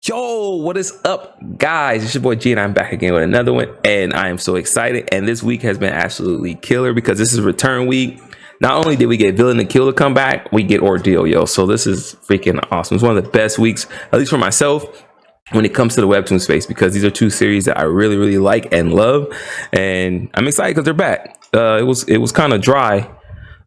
Yo, what is up, guys? It's your boy G, and I'm back again with another one, and I am so excited. And this week has been absolutely killer because this is return week. Not only did we get Villain to Kill to come back, we get Ordeal, yo. So this is freaking awesome. It's one of the best weeks, at least for myself, when it comes to the Webtoon space, because these are two series that I really like and love, and I'm excited because they're back. It was kind of dry.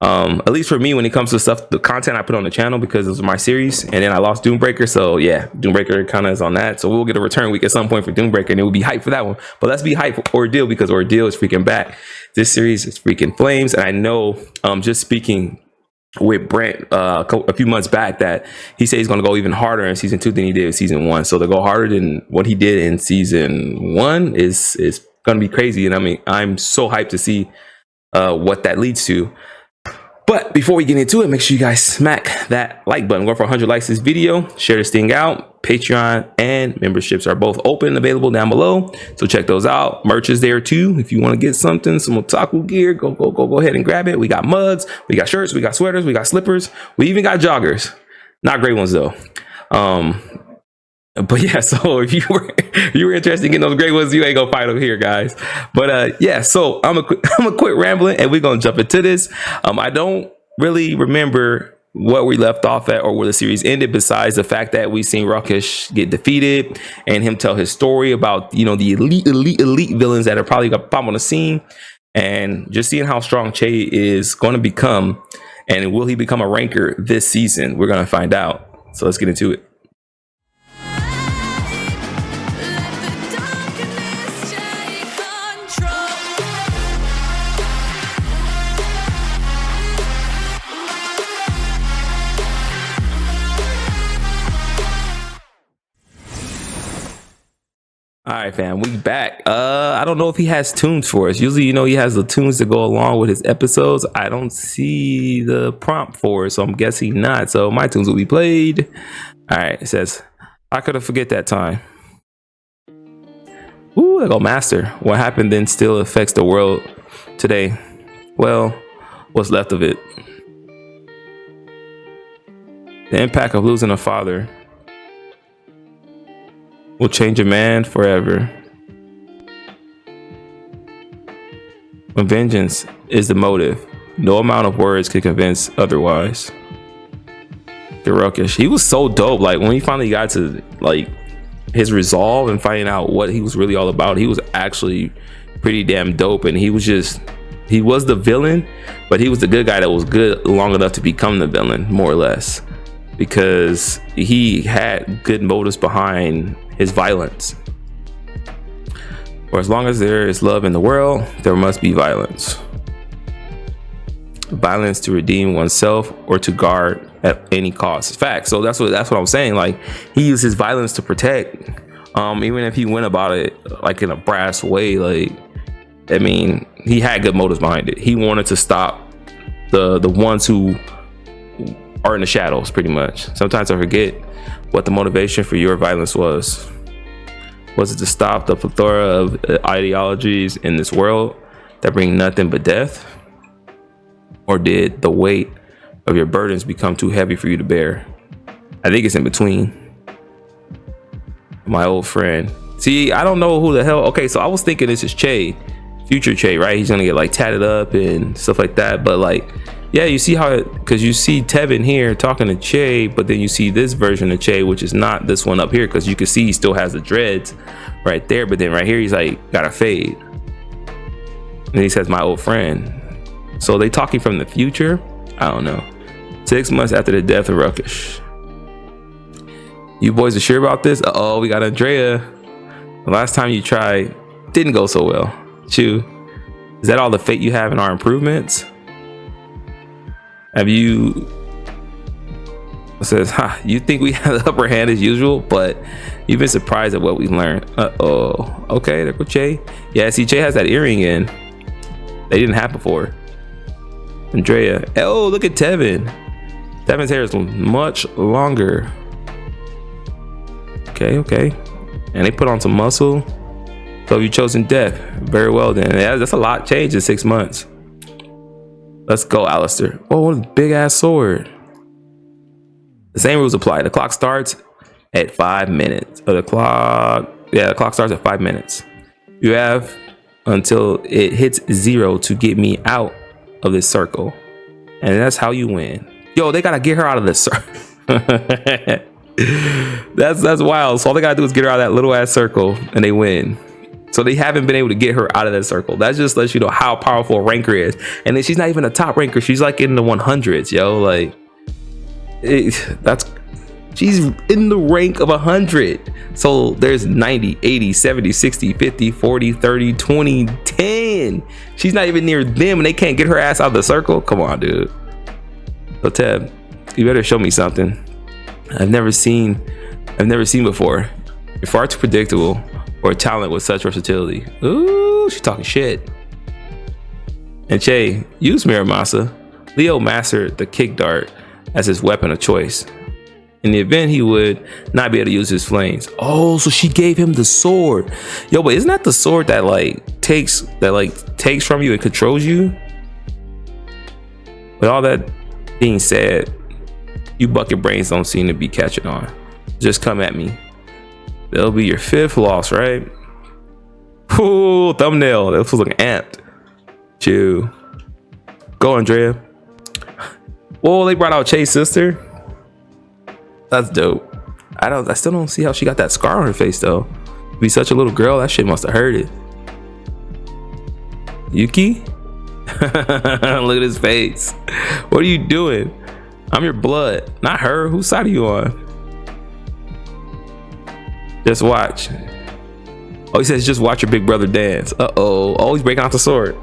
At least for me, when it comes to stuff, the content I put on the channel, because it was my series, and then I lost Doombreaker. So yeah, Doombreaker kind of is on that. So we'll get a return week at some point for Doombreaker, and it will be hype for that one. But let's be hype for Ordeal, because Ordeal is freaking back. This series is freaking flames. And I know, just speaking with Brent a few months back, that he said he's going to go even harder in season 2 than he did in season 1. So to go harder than what he did in season 1 is going to be crazy. And I mean, I'm so hyped to see what that leads to. But before we get into it, make sure you guys smack that like button. Go for 100 likes this video. Share this thing out. Patreon and memberships are both open and available down below. So check those out. Merch is there too. If you want to get something, some otaku gear, go ahead and grab it. We got mugs, we got shirts, we got sweaters, we got slippers. We even got joggers. Not great ones though. But yeah, so if you were interested in getting those great ones, you ain't gonna find them here, guys. But yeah, so I'm gonna quit rambling and we're gonna jump into this. I don't really remember what we left off at or where the series ended, besides the fact that we seen Rakesh get defeated and him tell his story about, you know, the elite villains that are probably gonna pop on the scene, and just seeing how strong Che is going to become, and will he become a ranker this season? We're gonna find out. So let's get into it. All right, fam, we back. I don't know if he has tunes for us. Usually, you know, he has the tunes that go along with his episodes. I don't see the prompt for it, so I'm guessing not. So my tunes will be played. All right, it says, I could have forget that time. Ooh, I go master. What happened then still affects the world today. Well, what's left of it. The impact of losing a father will change a man forever. When vengeance is the motive, no amount of words can convince otherwise. Rakesh, he was so dope. Like when he finally got to like his resolve and finding out what he was really all about, he was actually pretty damn dope. And he was the villain, but he was the good guy that was good long enough to become the villain, more or less, because he had good motives behind his violence. For as long as there is love in the world, there must be violence. Violence to redeem oneself or to guard at any cost. Fact. So that's what I'm saying. Like he used his violence to protect. Even if he went about it like in a brass way, like I mean, he had good motives behind it. He wanted to stop the ones who are in the shadows, pretty much. Sometimes I forget what the motivation for your violence was. Was it to stop the plethora of ideologies in this world that bring nothing but death? Or did the weight of your burdens become too heavy for you to bear? I think it's in between. My old friend. See, I don't know who the hell. Okay, so I was thinking this is Che, future Che, right? He's gonna get like tatted up and stuff like that. But like, yeah, you see how, because you see Tevin here talking to Che, but then you see this version of Che, which is not this one up here, because you can see he still has the dreads right there, but then right here he's like got a fade, and he says my old friend. So they talking from the future? I don't know. 6 months after the death of Rakesh. You boys are sure about this? Uh-oh, we got Andrea. The last time you tried didn't go so well. Chew, is that all the faith you have in our improvements? Have you, it says, you think we have the upper hand as usual, but you've been surprised at what we've learned. Uh-oh. Okay, there go Che. Yeah, see, Che has that earring in. They didn't have before. Andrea. Oh, look at Tevin. Tevin's hair is much longer. Okay. And they put on some muscle. So you chosen death. Very well then. Yeah, that's a lot changed in 6 months. Let's go, Alistair. Oh, what a big ass sword. The same rules apply. The clock starts at 5 minutes. The clock, yeah, the clock starts at 5 minutes. You have until it hits 0 to get me out of this circle, and that's how you win. Yo, they gotta get her out of this circle. That's wild. So all they gotta do is get her out of that little ass circle, and they win. So they haven't been able to get her out of that circle. That just lets you know how powerful a ranker is. And then she's not even a top ranker. She's like in the 100s, yo. Like, she's in the rank of 100. So there's 90, 80, 70, 60, 50, 40, 30, 20, 10. She's not even near them, and they can't get her ass out of the circle. Come on, dude. So Teb, you better show me something I've never seen before. You're far too predictable for a talent with such versatility. Ooh, she's talking shit. And Che, use Miramasa. Leo mastered the kick dart as his weapon of choice. In the event he would not be able to use his flames. Oh, so she gave him the sword. Yo, but isn't that the sword that takes from you and controls you? With all that being said, you bucket brains don't seem to be catching on. Just come at me. That'll be your 5th loss, right? Ooh, thumbnail. That was looking amped. Chill. Go, Andrea. Oh, they brought out Che's sister. That's dope. I still don't see how she got that scar on her face though. To be such a little girl, that shit must have hurt it. Yuki? Look at his face. What are you doing? I'm your blood, not her. Whose side are you on? Just watch. Oh, he says just watch your big brother dance. Uh-oh. Oh, he's breaking out the sword.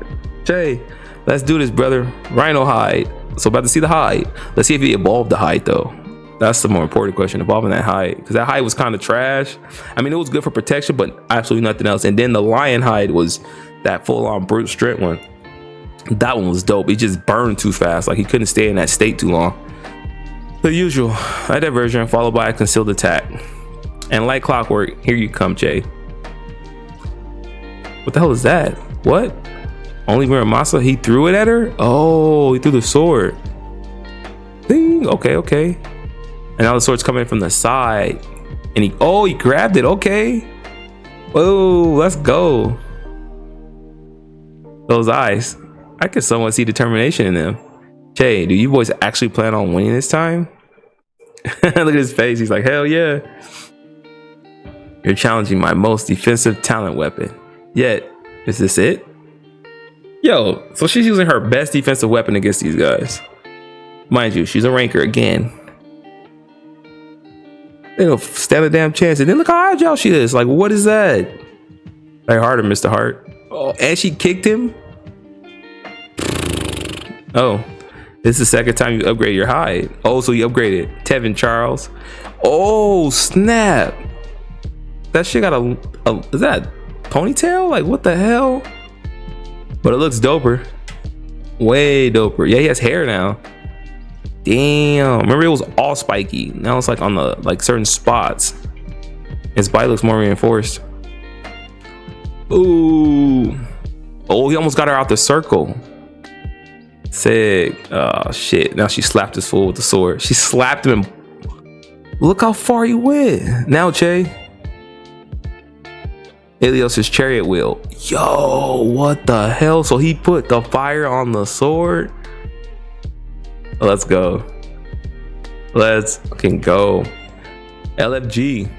Che, let's do this, brother. Rhino hide. So about to see the hide. Let's see if he evolved the hide though. That's the more important question, evolving that hide. Because that hide was kind of trash. I mean, it was good for protection, but absolutely nothing else. And then the lion hide was that full-on brute strength one. That one was dope. He just burned too fast. Like he couldn't stay in that state too long. The usual. High diversion followed by a concealed attack. And like clockwork, here you come, Jay. What the hell is that? What? Only Miramasa? He threw it at her? Oh, he threw the sword. Ding. Okay. And now the sword's coming from the side. And he grabbed it. Okay. Whoa, let's go. Those eyes. I can somewhat see determination in them. Jay, do you boys actually plan on winning this time? Look at his face. He's like, hell yeah. You're challenging my most defensive talent weapon. Yet, is this it? Yo, so she's using her best defensive weapon against these guys. Mind you, she's a ranker again. They don't stand a damn chance. And then look how agile she is. Like, what is that? Try harder, Mr. Hart. Oh, and she kicked him? Oh, this is the second time you upgrade your hide. Oh, so you upgraded Tevin Charles. Oh, snap. That shit got is that a ponytail? Like, what the hell? But it looks doper. Way doper. Yeah, he has hair now. Damn. Remember, it was all spiky. Now it's like on the certain spots. His bite looks more reinforced. Ooh. Oh, he almost got her out the circle. Sick. Oh shit. Now she slapped his fool with the sword. She slapped him. Look how far he went. Now, Che. Ilios' chariot wheel. Yo, what the hell? So he put the fire on the sword. Let's go. Let's fucking go. LFG.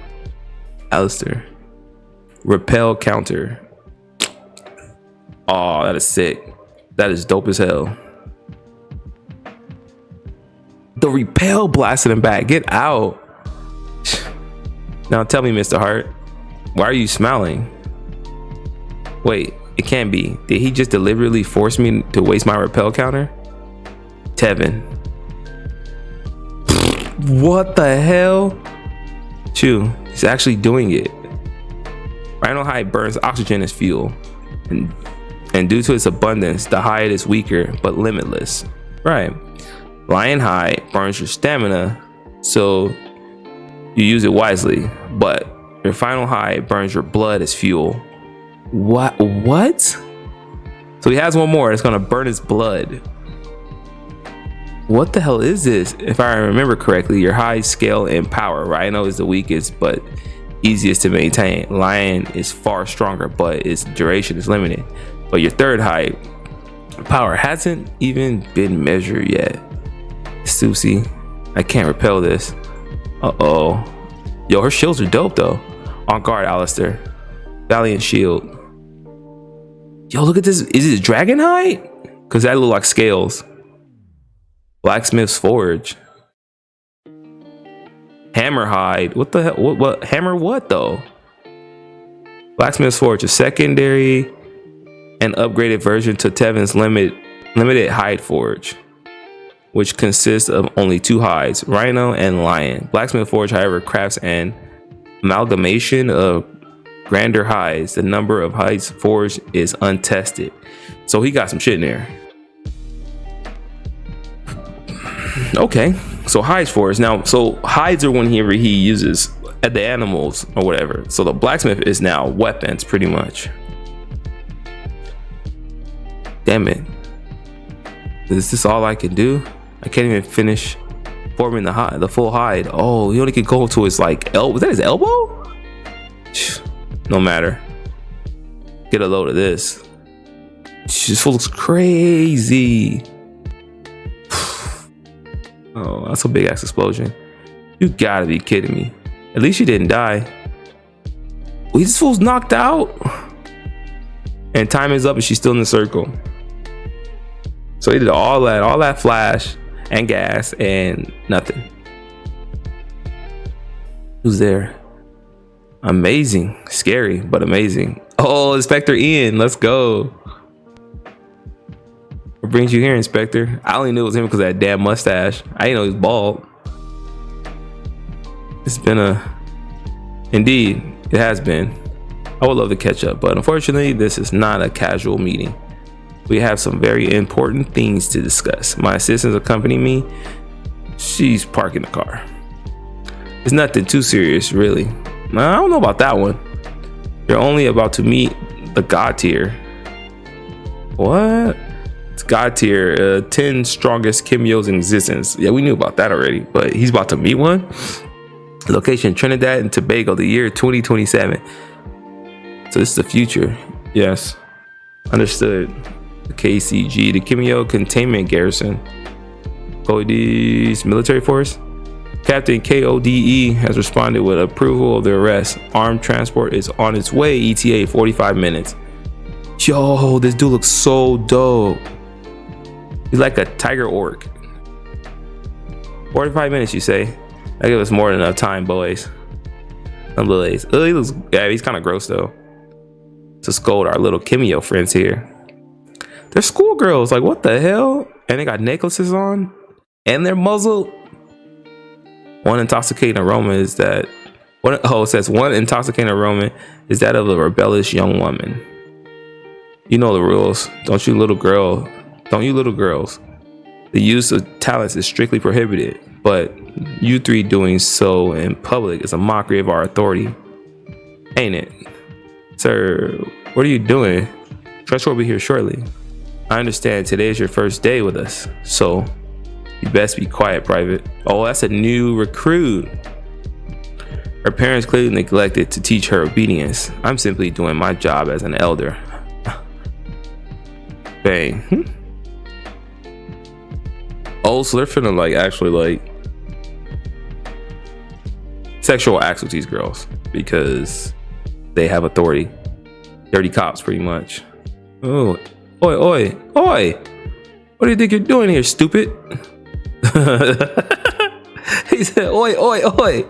Alistair. Repel counter. Oh, that is sick. That is dope as hell. The repel blasted him back. Get out. Now tell me, Mr. Hart, why are you smiling? Wait, it can't be. Did he just deliberately force me to waste my repel counter? Tevin. What the hell? Chew, he's actually doing it. Rhino hide burns oxygen as fuel. And due to its abundance, the hide is weaker but limitless. Right. Lion hide burns your stamina, so you use it wisely. But your final hide burns your blood as fuel. What? So he has one more. It's gonna burn his blood. What the hell is this? If I remember correctly, your high scale and power. Rhino is the weakest, but easiest to maintain. Lion is far stronger, but its duration is limited. But your third high power hasn't even been measured yet. Susie, I can't repel this. Uh-oh. Yo, her shields are dope though. On guard, Alistair. Valiant shield. Yo, look at this. Is it dragon hide? Because that look like scales. Blacksmith's forge. Hammer hide. What the hell? What hammer what though? Blacksmith's forge, a secondary and upgraded version to Tevin's limited hide forge, which consists of only 2 hides, Rhino and Lion. Blacksmith forge, however, crafts an amalgamation of grander hides. The number of hides forged is untested. So he got some shit in there. Okay, so hides forged. Now, so hides are whenever he uses at the animals or whatever. So the blacksmith is now weapons, pretty much. Damn it. Is this all I can do? I can't even finish forming the full hide. Oh, he only can go to his like elbow. Was that his elbow? No matter. Get a load of this. This looks crazy. Oh, that's a big ass explosion. You gotta be kidding me. At least you didn't die. Wait, this fool's knocked out. And time is up and she's still in the circle. So he did all that flash and gas and nothing. Who's there? Amazing. Scary, but amazing. Oh, Inspector Ian, let's go. What brings you here, Inspector? I only knew it was him because of that damn mustache. I didn't know he was bald. It's been indeed, it has been. I would love to catch up, but unfortunately, this is not a casual meeting. We have some very important things to discuss. My assistants accompany me. She's parking the car. It's nothing too serious, really. I don't know about that one. You're only about to meet the God tier. What? It's God tier, 10 strongest Kimyos in existence. Yeah, we knew about that already, but he's about to meet one. Location Trinidad and Tobago, the year 2027. So this is the future. Yes. Understood. The KCG, the Kimyo Containment Garrison. Cody's military force. Captain KODE has responded with approval of the arrest. Armed transport is on its way. ETA 45 minutes. Yo, this dude looks so dope. He's like a tiger orc. 45 minutes, you say? That gives us more than enough time, boys. Boys. Oh, he looks, yeah, he's kind of gross though. To scold our little Kimyo friends here. They're schoolgirls. Like, what the hell? And they got necklaces on, and they're muzzled. One intoxicating aroma is that. It says one intoxicating aroma is that of a rebellious young woman. You know the rules, don't you, little girl? Don't you, little girls? The use of talents is strictly prohibited, but you 3 doing so in public is a mockery of our authority, ain't it? Sir, what are you doing? Trust will be here shortly. I understand today is your first day with us, so you best be quiet, Private. Oh, that's a new recruit. Her parents clearly neglected to teach her obedience. I'm simply doing my job as an elder. Bang. Oh, so they're finna like actually like sexual acts with these girls because they have authority. Dirty cops, pretty much. Oh, oi, oi, oi! What do you think you're doing here, stupid? He said, oi, oi, oi!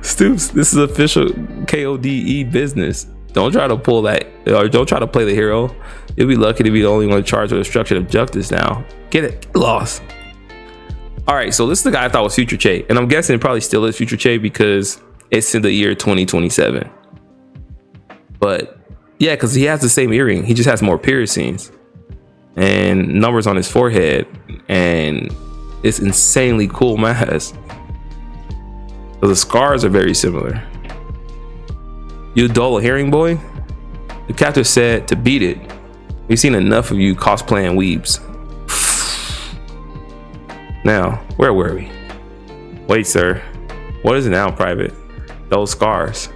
Stoops, this is official KODE business. Don't try to pull that, or don't try to play the hero. You'll be lucky to be the only one charged with obstruction of justice now. Get it? Get lost. All right, so this is the guy I thought was Future Che, and I'm guessing it probably still is Future Che because it's in the year 2027. But yeah, because he has the same earring, he just has more piercings and numbers on his forehead, and it's insanely cool mask. So the scars are very similar. You dull of hearing, boy? The captor said to beat it. We've seen enough of you cosplaying weebs. Now, where were we? Wait, sir. What is it now, Private? Those scars.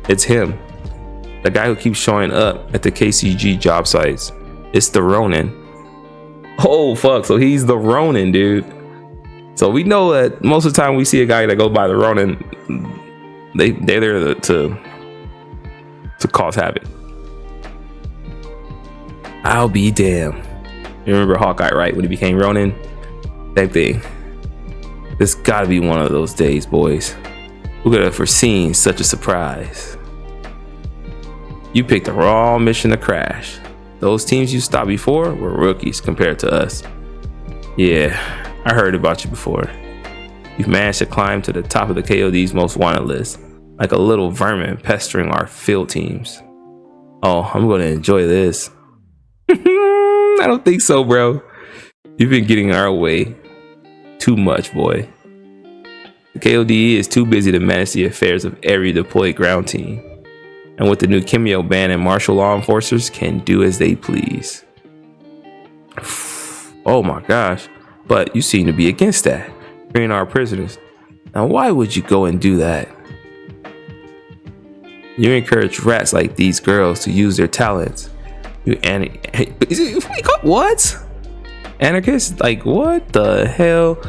It's him. The guy who keeps showing up at the KCG job sites. It's the Ronin. Oh, fuck. So he's the Ronin, dude. So we know that most of the time we see a guy that goes by the Ronin, they're there to cause havoc. I'll be damned. You remember Hawkeye, right? When he became Ronin? Same thing. This gotta be one of those days, boys. Who could have foreseen such a surprise? You picked the wrong mission to crash. Those teams you stopped before were rookies compared to us. Yeah, I heard about you before. You've managed to climb to the top of the KOD's most wanted list, like a little vermin pestering our field teams. Oh, I'm gonna enjoy this. I don't think so, bro. You've been getting our way too much, boy. The KODE is too busy to manage the affairs of every deployed ground team. And with the new Kimyo ban and martial law enforcers can do as they please. Oh my gosh. But you seem to be against that, freeing our prisoners. Now why would you go and do that? You encourage rats like these girls to use their talents. What? Anarchist? Like what the hell?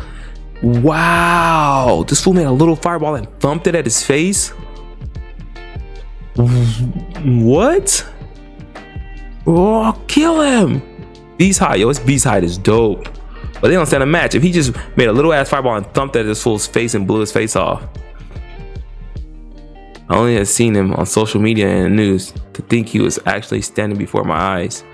Wow, this fool made a little fireball and thumped it at his face. What? Oh, kill him. Beast Hide, yo, his Beast Hide is dope. But they don't stand a match. If he just made a little ass fireball and thumped at this fool's face and blew his face off. I only had seen him on social media and the news to think he was actually standing before my eyes.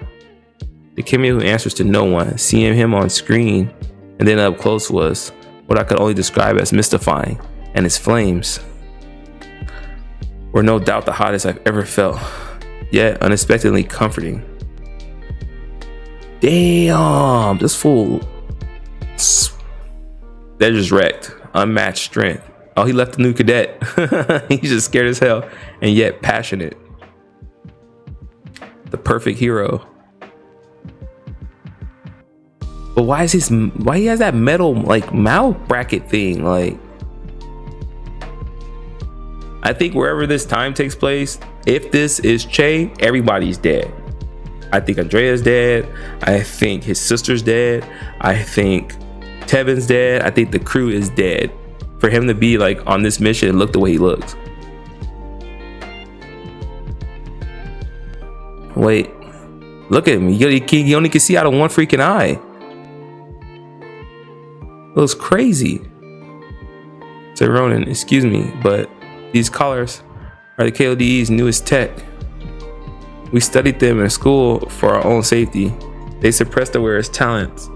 The Kimyo who answers to no one, seeing him on screen and then up close was what I could only describe as mystifying, and his flames were no doubt the hottest I've ever felt, yet unexpectedly comforting. Damn, this fool, they're just wrecked, unmatched strength. Oh, he left the new cadet. He's just scared as hell and yet passionate. The perfect hero. But why he has that metal like mouth bracket thing? Like, I think wherever this time takes place, if this is Che, everybody's dead. I think Andrea's dead. I think his sister's dead. I think Tevin's dead. I think the crew is dead. For him to be like on this mission and look the way he looks. Wait, look at him. He only can see out of one freaking eye. It was crazy. Say Ronan, excuse me, but these collars are the KODE's newest tech. We studied them in school for our own safety. They suppress the wearer's talents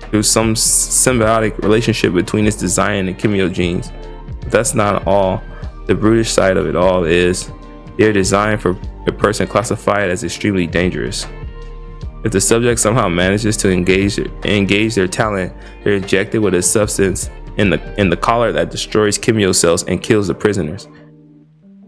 through some symbiotic relationship between its design and Kimyo genes. But that's not all. The brutish side of it all is they're designed for a person classified as extremely dangerous. If the subject somehow manages to engage their talent, they're injected with a substance in the collar that destroys Kimyo cells and kills the prisoners.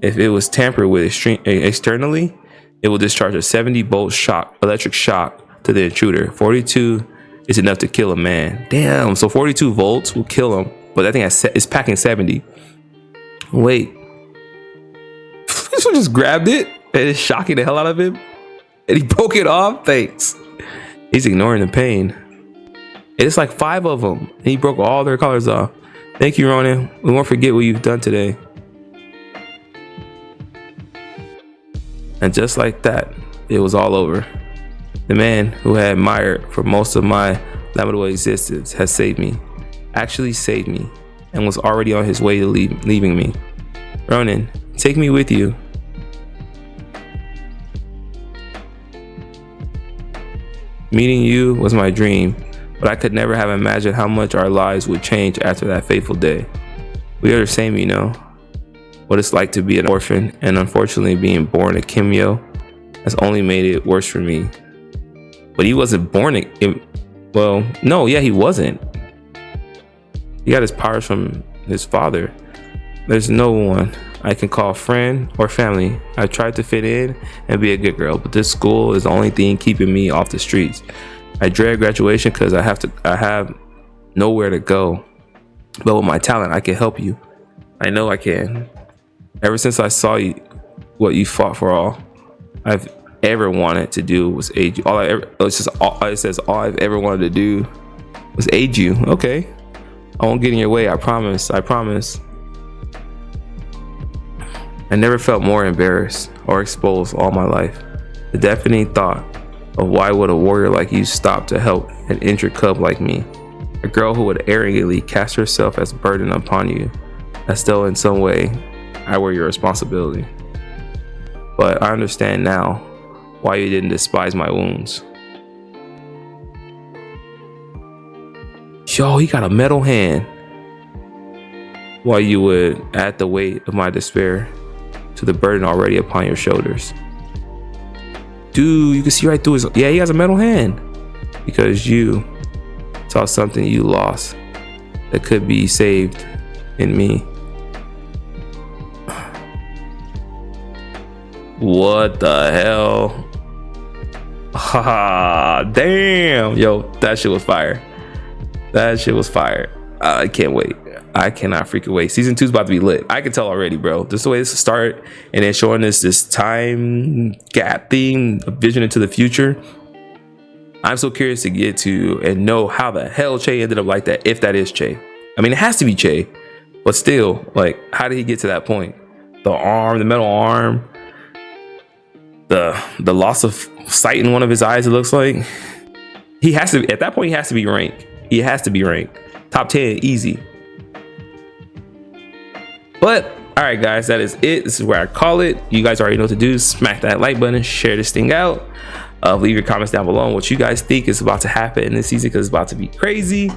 If it was tampered with externally, it will discharge a 70-volt electric shock to the intruder. 42 is enough to kill a man. Damn, so 42 volts will kill him, but I think it's packing 70. Wait, this one just grabbed it and it's shocking the hell out of him, and he broke it off. Thanks. He's ignoring the pain. It's like 5 of them, and he broke all their collars off. Thank you, Ronan. We won't forget what you've done today. And just like that, it was all over. The man who I had admired for most of my lamentable existence has saved me. Actually saved me, and was already on his way to leaving me. Ronan, take me with you. Meeting you was my dream, but I could never have imagined how much our lives would change after that fateful day. We are the same, you know. What it's like to be an orphan, and unfortunately being born a Kimyo has only made it worse for me. But he wasn't born well, no, yeah, he wasn't. He got his powers from his father. There's no one I can call friend or family. I tried to fit in and be a good girl, but this school is the only thing keeping me off the streets. I dread graduation because I have nowhere to go. But with my talent, I can help you. I know I can. Ever since I saw you, what you fought for, all I've ever wanted to do was aid you. All it says all I've ever wanted to do was aid you. Okay, I won't get in your way. I promise. I promise. I never felt more embarrassed or exposed all my life. The deafening thought of why would a warrior like you stop to help an injured cub like me, a girl who would arrogantly cast herself as a burden upon you, as though in some way I were your responsibility. But I understand now why you didn't despise my wounds. Yo, he got a metal hand. Why you would add the weight of my despair to the burden already upon your shoulders. Dude, you can see right through his... Yeah, he has a metal hand. Because you saw something you lost that could be saved in me. What the hell? Ha, damn. Yo, that shit was fire. That shit was fire. I can't wait. I cannot freaking wait. Season 2 is about to be lit. I can tell already, bro. Just the way this started and then showing this time gap theme, a vision into the future. I'm so curious to get to and know how the hell Che ended up like that, if that is Che. I mean, it has to be Che, but still, like, how did he get to that point? The arm, the metal arm, the loss of sight in one of his eyes, it looks like. He has to, at that point, he has to be ranked. He has to be ranked. Top 10, easy. But all right, guys, that is it. This is where I call it. You guys already know what to do. Smack that like button, share this thing out. Leave your comments down below on what you guys think is about to happen in this season, because it's about to be crazy.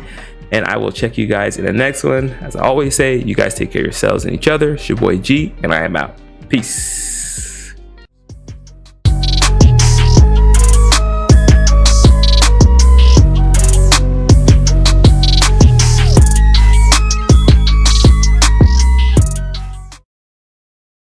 And I will check you guys in the next one. As I always say, you guys take care of yourselves and each other. It's your boy G, and I am out. Peace.